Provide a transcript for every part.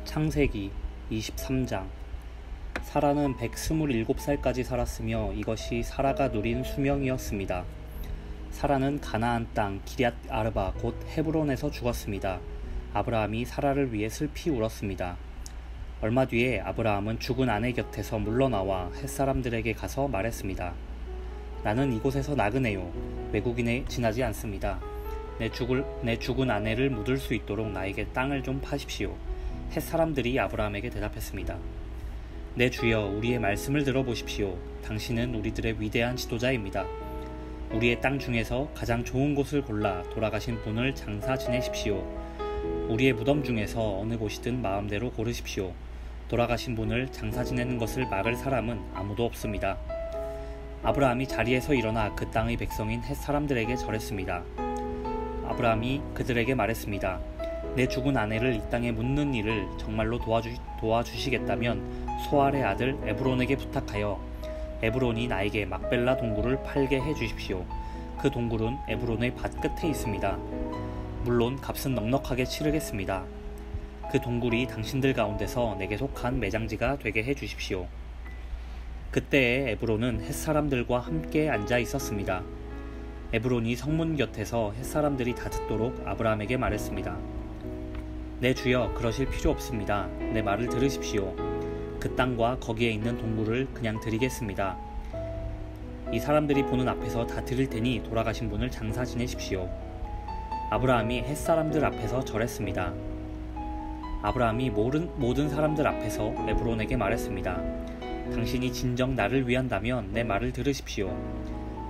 창세기 23장. 사라는 127살까지 살았으며 이것이 사라가 누린 수명이었습니다. 사라는 가나안 땅 기럇 아르바 곧 헤브론에서 죽었습니다. 아브라함이 사라를 위해 슬피 울었습니다. 얼마 뒤에 아브라함은 죽은 아내 곁에서 물러나와 햇사람들에게 가서 말했습니다. 나는 이곳에서 나그네요. 외국인에 지나지 않습니다. 내 죽은 아내를 묻을 수 있도록 나에게 땅을 좀 파십시오. 햇사람들이 아브라함에게 대답했습니다. 내 주여, 우리의 말씀을 들어보십시오. 당신은 우리들의 위대한 지도자입니다. 우리의 땅 중에서 가장 좋은 곳을 골라 돌아가신 분을 장사 지내십시오. 우리의 무덤 중에서 어느 곳이든 마음대로 고르십시오. 돌아가신 분을 장사 지내는 것을 막을 사람은 아무도 없습니다. 아브라함이 자리에서 일어나 그 땅의 백성인 햇사람들에게 절했습니다. 아브라함이 그들에게 말했습니다. 내 죽은 아내를 이 땅에 묻는 일을 정말로 도와주시겠다면 소알의 아들 에브론에게 부탁하여 에브론이 나에게 막벨라 동굴을 팔게 해주십시오. 그 동굴은 에브론의 밭 끝에 있습니다. 물론 값은 넉넉하게 치르겠습니다. 그 동굴이 당신들 가운데서 내게 속한 매장지가 되게 해주십시오. 그때에 에브론은 햇사람들과 함께 앉아 있었습니다. 에브론이 성문 곁에서 햇사람들이 다 듣도록 아브라함에게 말했습니다. 내 주여, 그러실 필요 없습니다. 내 말을 들으십시오. 그 땅과 거기에 있는 동굴을 그냥 드리겠습니다. 이 사람들이 보는 앞에서 다 드릴 테니 돌아가신 분을 장사 지내십시오. 아브라함이 햇사람들 앞에서 절했습니다. 아브라함이 모든 사람들 앞에서 에브론에게 말했습니다. 당신이 진정 나를 위한다면 내 말을 들으십시오.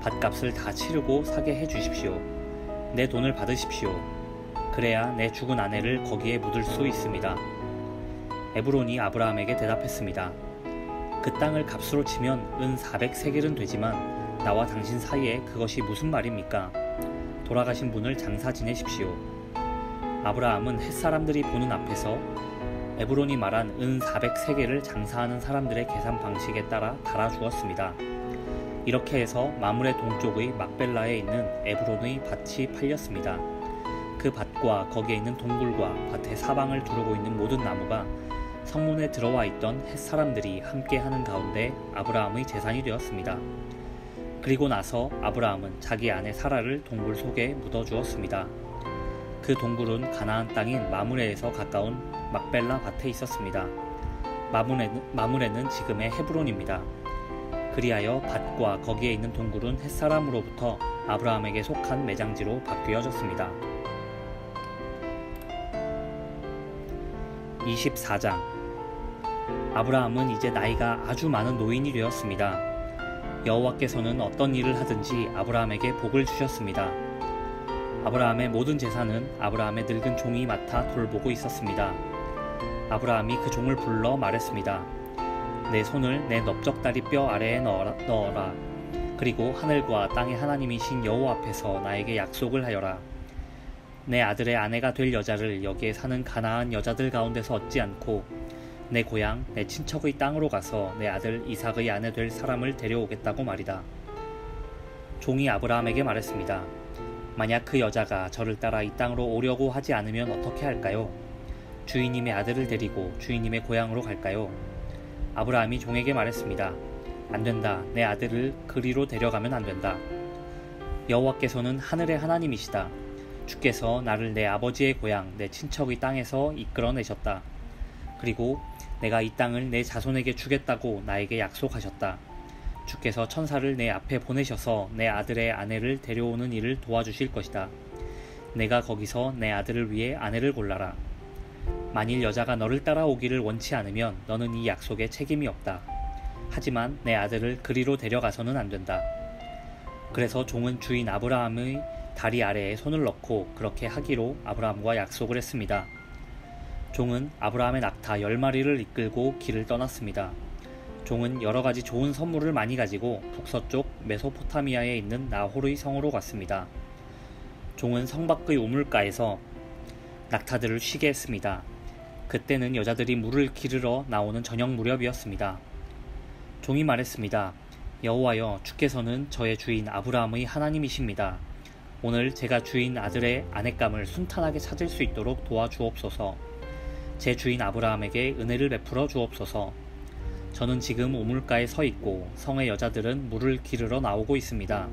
밭값을 다 치르고 사게 해주십시오. 내 돈을 받으십시오. 그래야 내 죽은 아내를 거기에 묻을 수 있습니다. 에브론이 아브라함에게 대답했습니다. 그 땅을 값으로 치면 은 400세겔은 되지만 나와 당신 사이에 그것이 무슨 말입니까? 돌아가신 분을 장사 지내십시오. 아브라함은 햇사람들이 보는 앞에서 에브론이 말한 은 400세겔을 장사하는 사람들의 계산 방식에 따라 달아주었습니다. 이렇게 해서 마므레 동쪽의 막벨라에 있는 에브론의 밭이 팔렸습니다. 그 밭과 거기에 있는 동굴과 밭의 사방을 두르고 있는 모든 나무가 성문에 들어와 있던 햇사람들이 함께 하는 가운데 아브라함의 재산이 되었습니다. 그리고 나서 아브라함은 자기 아내 사라를 동굴 속에 묻어주었습니다. 그 동굴은 가나안 땅인 마므레에서 가까운 막벨라 밭에 있었습니다. 마므레는 지금의 헤브론입니다. 그리하여 밭과 거기에 있는 동굴은 햇사람으로부터 아브라함에게 속한 매장지로 바뀌어졌습니다. 24장. 아브라함은 이제 나이가 아주 많은 노인이 되었습니다. 여호와께서는 어떤 일을 하든지 아브라함에게 복을 주셨습니다. 아브라함의 모든 재산은 아브라함의 늙은 종이 맡아 돌보고 있었습니다. 아브라함이 그 종을 불러 말했습니다. 내 손을 내 넓적다리 뼈 아래에 넣어라. 그리고 하늘과 땅의 하나님이신 여호와 앞에서 나에게 약속을 하여라. 내 아들의 아내가 될 여자를 여기에 사는 가나안 여자들 가운데서 얻지 않고 내 고향, 내 친척의 땅으로 가서 내 아들 이삭의 아내 될 사람을 데려오겠다고 말이다. 종이 아브라함에게 말했습니다. 만약 그 여자가 저를 따라 이 땅으로 오려고 하지 않으면 어떻게 할까요? 주인님의 아들을 데리고 주인님의 고향으로 갈까요? 아브라함이 종에게 말했습니다. 안 된다. 내 아들을 그리로 데려가면 안 된다. 여호와께서는 하늘의 하나님이시다. 주께서 나를 내 아버지의 고향, 내 친척의 땅에서 이끌어내셨다. 그리고 내가 이 땅을 내 자손에게 주겠다고 나에게 약속하셨다. 주께서 천사를 내 앞에 보내셔서 내 아들의 아내를 데려오는 일을 도와주실 것이다. 내가 거기서 내 아들을 위해 아내를 골라라. 만일 여자가 너를 따라오기를 원치 않으면 너는 이 약속에 책임이 없다. 하지만 내 아들을 그리로 데려가서는 안 된다. 그래서 종은 주인 아브라함의 다리 아래에 손을 넣고 그렇게 하기로 아브라함과 약속을 했습니다. 종은 아브라함의 낙타 10마리를 이끌고 길을 떠났습니다. 종은 여러가지 좋은 선물을 많이 가지고 북서쪽 메소포타미아에 있는 나홀의 성으로 갔습니다. 종은 성 밖의 우물가에서 낙타들을 쉬게 했습니다. 그때는 여자들이 물을 기르러 나오는 저녁 무렵이었습니다. 종이 말했습니다. 여호와여, 주께서는 저의 주인 아브라함의 하나님이십니다. 오늘 제가 주인 아들의 아내감을 순탄하게 찾을 수 있도록 도와주옵소서. 제 주인 아브라함에게 은혜를 베풀어 주옵소서. 저는 지금 우물가에 서 있고 성의 여자들은 물을 기르러 나오고 있습니다.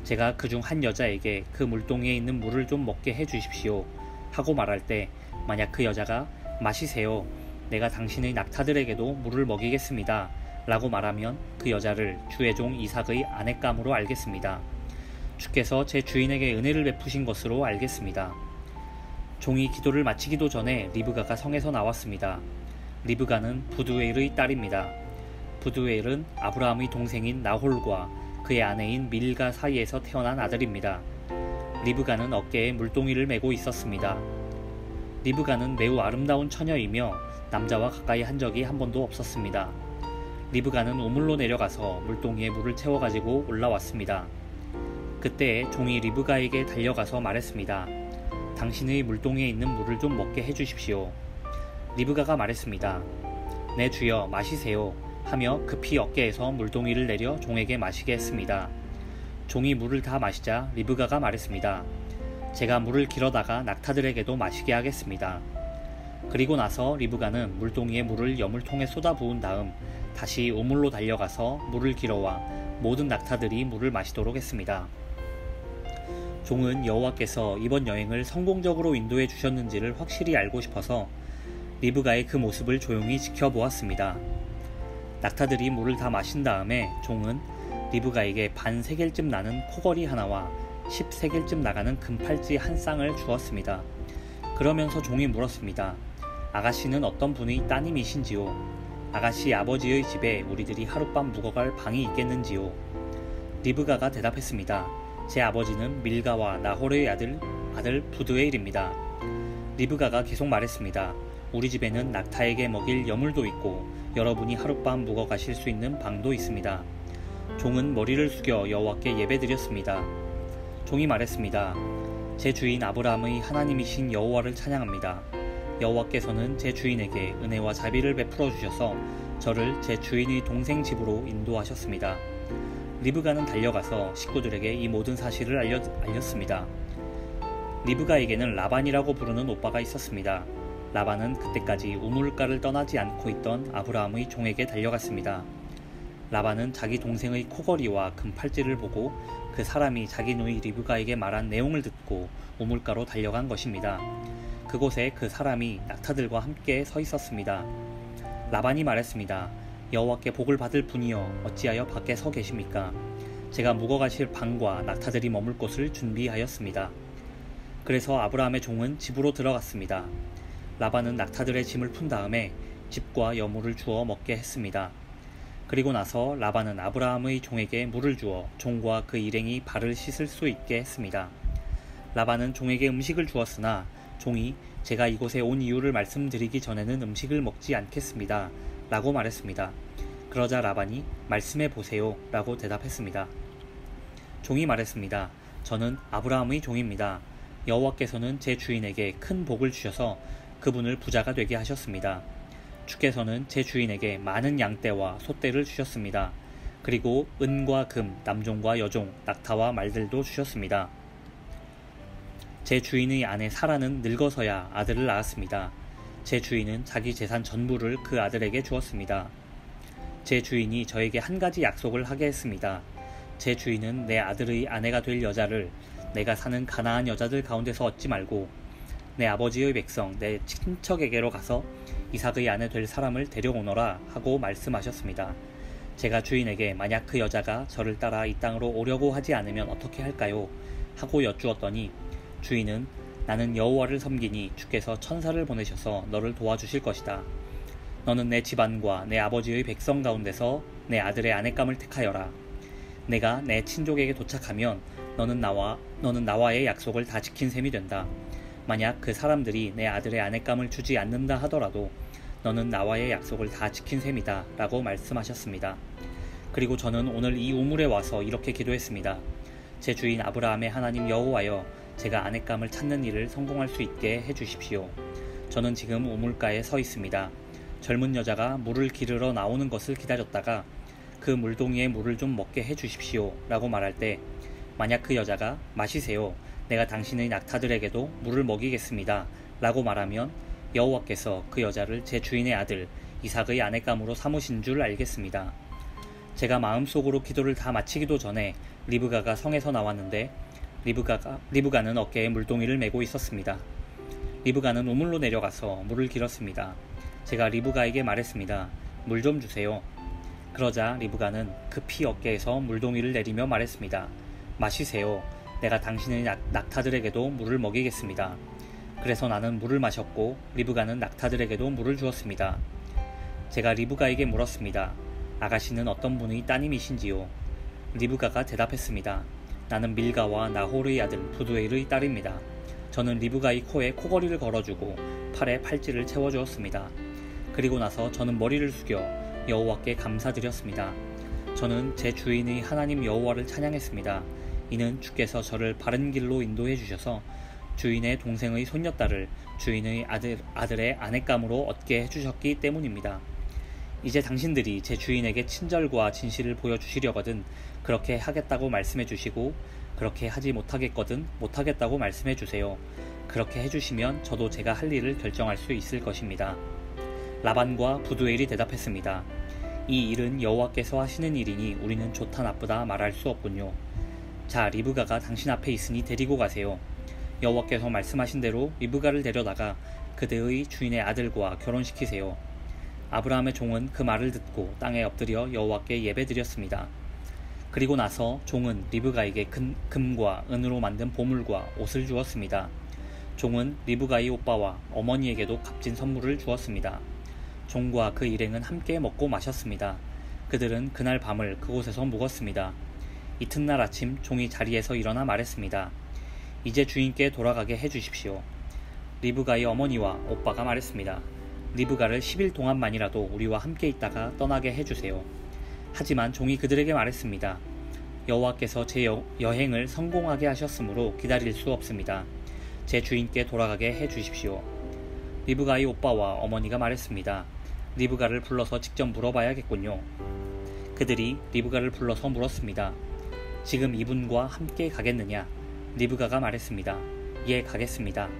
제가 그중 한 여자에게 그 물동이에 있는 물을 좀 먹게 해 주십시오 하고 말할 때 만약 그 여자가 마시세요. 내가 당신의 낙타들에게도 물을 먹이겠습니다 라고 말하면 그 여자를 주의 종 이삭의 아내감으로 알겠습니다. 주께서 제 주인에게 은혜를 베푸신 것으로 알겠습니다. 종이 기도를 마치기도 전에 리브가가 성에서 나왔습니다. 리브가는 부두엘의 딸입니다. 부두엘은 아브라함의 동생인 나홀과 그의 아내인 밀가 사이에서 태어난 아들입니다. 리브가는 어깨에 물동이를 메고 있었습니다. 리브가는 매우 아름다운 처녀이며 남자와 가까이 한 적이 한 번도 없었습니다. 리브가는 우물로 내려가서 물동이에 물을 채워가지고 올라왔습니다. 그때 종이 리브가에게 달려가서 말했습니다. 당신의 물동이에 있는 물을 좀 먹게 해주십시오. 리브가가 말했습니다. 네 주여 마시세요 하며 급히 어깨에서 물동이를 내려 종에게 마시게 했습니다. 종이 물을 다 마시자 리브가가 말했습니다. 제가 물을 길어다가 낙타들에게도 마시게 하겠습니다. 그리고 나서 리브가는 물동이에 물을 여물통에 쏟아 부은 다음 다시 우물로 달려가서 물을 길어와 모든 낙타들이 물을 마시도록 했습니다. 종은 여호와께서 이번 여행을 성공적으로 인도해 주셨는지를 확실히 알고 싶어서 리브가의 그 모습을 조용히 지켜보았습니다. 낙타들이 물을 다 마신 다음에 종은 리브가에게 반 세겔쯤 나는 코걸이 하나와 10세겔쯤 나가는 금팔찌 한 쌍을 주었습니다. 그러면서 종이 물었습니다. 아가씨는 어떤 분의 따님이신지요? 아가씨 아버지의 집에 우리들이 하룻밤 묵어갈 방이 있겠는지요? 리브가가 대답했습니다. 제 아버지는 밀가와 나홀의 아들 부드엘입니다. 리브가가 계속 말했습니다. 우리 집에는 낙타에게 먹일 여물도 있고 여러분이 하룻밤 묵어 가실 수 있는 방도 있습니다. 종은 머리를 숙여 여호와께 예배드렸습니다. 종이 말했습니다. 제 주인 아브라함의 하나님이신 여호와를 찬양합니다. 여호와께서는 제 주인에게 은혜와 자비를 베풀어 주셔서 저를 제 주인의 동생 집으로 인도하셨습니다. 리브가는 달려가서 식구들에게 이 모든 사실을 알렸습니다. 리브가에게는 라반이라고 부르는 오빠가 있었습니다. 라반은 그때까지 우물가를 떠나지 않고 있던 아브라함의 종에게 달려갔습니다. 라반은 자기 동생의 코걸이와 금팔찌를 보고 그 사람이 자기 누이 리브가에게 말한 내용을 듣고 우물가로 달려간 것입니다. 그곳에 그 사람이 낙타들과 함께 서 있었습니다. 라반이 말했습니다. 여호와께 복을 받을 분이여 어찌하여 밖에 서 계십니까? 제가 묵어가실 방과 낙타들이 머물 곳을 준비하였습니다. 그래서 아브라함의 종은 집으로 들어갔습니다. 라반은 낙타들의 짐을 푼 다음에 집과 여물을 주어 먹게 했습니다. 그리고 나서 라반은 아브라함의 종에게 물을 주어 종과 그 일행이 발을 씻을 수 있게 했습니다. 라반은 종에게 음식을 주었으나 종이 제가 이곳에 온 이유를 말씀드리기 전에는 음식을 먹지 않겠습니다 라고 말했습니다. 그러자 라반이 말씀해 보세요 라고 대답했습니다. 종이 말했습니다. 저는 아브라함의 종입니다. 여호와께서는 제 주인에게 큰 복을 주셔서 그분을 부자가 되게 하셨습니다. 주께서는 제 주인에게 많은 양떼와 소떼를 주셨습니다. 그리고 은과 금, 남종과 여종, 낙타와 말들도 주셨습니다. 제 주인의 아내 사라는 늙어서야 아들을 낳았습니다. 제 주인은 자기 재산 전부를 그 아들에게 주었습니다. 제 주인이 저에게 한 가지 약속을 하게 했습니다. 제 주인은 내 아들의 아내가 될 여자를 내가 사는 가나안 여자들 가운데서 얻지 말고 내 아버지의 백성 내 친척에게로 가서 이삭의 아내 될 사람을 데려오너라 하고 말씀하셨습니다. 제가 주인에게 만약 그 여자가 저를 따라 이 땅으로 오려고 하지 않으면 어떻게 할까요? 하고 여쭈었더니 주인은 나는 여호와를 섬기니 주께서 천사를 보내셔서 너를 도와주실 것이다. 너는 내 집안과 내 아버지의 백성 가운데서 내 아들의 아내감을 택하여라. 내가 내 친족에게 도착하면 너는 나와의 약속을 다 지킨 셈이 된다. 만약 그 사람들이 내 아들의 아내감을 주지 않는다 하더라도 너는 나와의 약속을 다 지킨 셈이다 라고 말씀하셨습니다. 그리고 저는 오늘 이 우물에 와서 이렇게 기도했습니다. 제 주인 아브라함의 하나님 여호와여, 제가 아내감을 찾는 일을 성공할 수 있게 해주십시오. 저는 지금 우물가에 서 있습니다. 젊은 여자가 물을 기르러 나오는 것을 기다렸다가 그 물동이에 물을 좀 먹게 해주십시오 라고 말할 때 만약 그 여자가, 마시세요. 내가 당신의 낙타들에게도 물을 먹이겠습니다 라고 말하면 여호와께서 그 여자를 제 주인의 아들 이삭의 아내감으로 삼으신 줄 알겠습니다. 제가 마음속으로 기도를 다 마치기도 전에 리브가가 성에서 나왔는데 리브가는 어깨에 물동이를 메고 있었습니다. 리브가는 우물로 내려가서 물을 길었습니다. 제가 리브가에게 말했습니다. 물 좀 주세요. 그러자 리브가는 급히 어깨에서 물동이를 내리며 말했습니다. 마시세요. 내가 당신의 낙타들에게도 물을 먹이겠습니다. 그래서 나는 물을 마셨고 리브가는 낙타들에게도 물을 주었습니다. 제가 리브가에게 물었습니다. 아가씨는 어떤 분의 따님이신지요? 리브가가 대답했습니다. 나는 밀가와 나홀의 아들 부두엘의 딸입니다. 저는 리브가의 코에 코걸이를 걸어주고 팔에 팔찌를 채워주었습니다. 그리고 나서 저는 머리를 숙여 여호와께 감사드렸습니다. 저는 제 주인의 하나님 여호와를 찬양했습니다. 이는 주께서 저를 바른 길로 인도해 주셔서 주인의 동생의 손녀딸을 주인의 아들의 아내감으로 얻게 해주셨기 때문입니다. 이제 당신들이 제 주인에게 친절과 진실을 보여주시려거든 그렇게 하겠다고 말씀해 주시고 그렇게 하지 못하겠거든 못하겠다고 말씀해 주세요. 그렇게 해주시면 저도 제가 할 일을 결정할 수 있을 것입니다. 라반과 부두엘이 대답했습니다. 이 일은 여호와께서 하시는 일이니 우리는 좋다 나쁘다 말할 수 없군요. 자, 리브가가 당신 앞에 있으니 데리고 가세요. 여호와께서 말씀하신 대로 리브가를 데려다가 그대의 주인의 아들과 결혼시키세요. 아브라함의 종은 그 말을 듣고 땅에 엎드려 여호와께 예배드렸습니다. 그리고 나서 종은 리브가에게 금과 은으로 만든 보물과 옷을 주었습니다. 종은 리브가의 오빠와 어머니에게도 값진 선물을 주었습니다. 종과 그 일행은 함께 먹고 마셨습니다. 그들은 그날 밤을 그곳에서 묵었습니다. 이튿날 아침 종이 자리에서 일어나 말했습니다. 이제 주인께 돌아가게 해주십시오. 리브가의 어머니와 오빠가 말했습니다. 리브가를 10일 동안만이라도 우리와 함께 있다가 떠나게 해주세요. 하지만 종이 그들에게 말했습니다. 여호와께서 제 여행을 성공하게 하셨으므로 기다릴 수 없습니다. 제 주인께 돌아가게 해주십시오. 리브가의 오빠와 어머니가 말했습니다. 리브가를 불러서 직접 물어봐야겠군요. 그들이 리브가를 불러서 물었습니다. 지금 이분과 함께 가겠느냐? 리브가가 말했습니다. 예, 가겠습니다.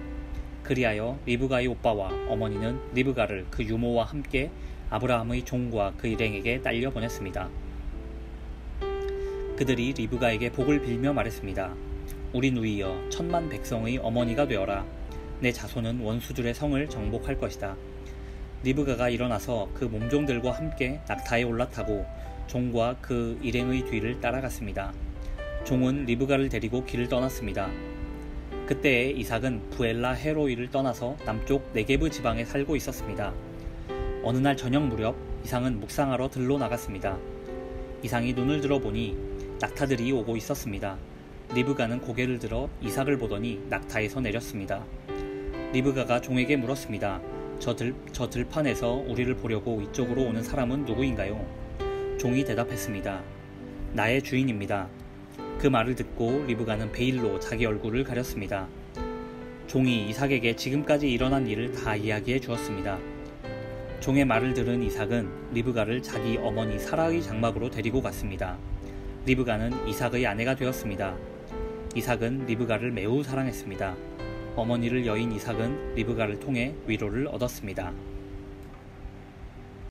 그리하여 리브가의 오빠와 어머니는 리브가를 그 유모와 함께 아브라함의 종과 그 일행에게 딸려 보냈습니다. 그들이 리브가에게 복을 빌며 말했습니다. 우리 누이여 천만 백성의 어머니가 되어라. 내 자손은 원수들의 성을 정복할 것이다. 리브가가 일어나서 그 몸종들과 함께 낙타에 올라타고 종과 그 일행의 뒤를 따라갔습니다. 종은 리브가를 데리고 길을 떠났습니다. 그때에 이삭은 부엘라 헤로이를 떠나서 남쪽 네게브 지방에 살고 있었습니다. 어느 날 저녁 무렵 이삭은 묵상하러 들로 나갔습니다. 이삭이 눈을 들어보니 낙타들이 오고 있었습니다. 리브가는 고개를 들어 이삭을 보더니 낙타에서 내렸습니다. 리브가가 종에게 물었습니다. 저 들판에서 우리를 보려고 이쪽으로 오는 사람은 누구인가요? 종이 대답했습니다. 나의 주인입니다. 그 말을 듣고 리브가는 베일로 자기 얼굴을 가렸습니다. 종이 이삭에게 지금까지 일어난 일을 다 이야기해 주었습니다. 종의 말을 들은 이삭은 리브가를 자기 어머니 사라의 장막으로 데리고 갔습니다. 리브가는 이삭의 아내가 되었습니다. 이삭은 리브가를 매우 사랑했습니다. 어머니를 여인 이삭은 리브가를 통해 위로를 얻었습니다.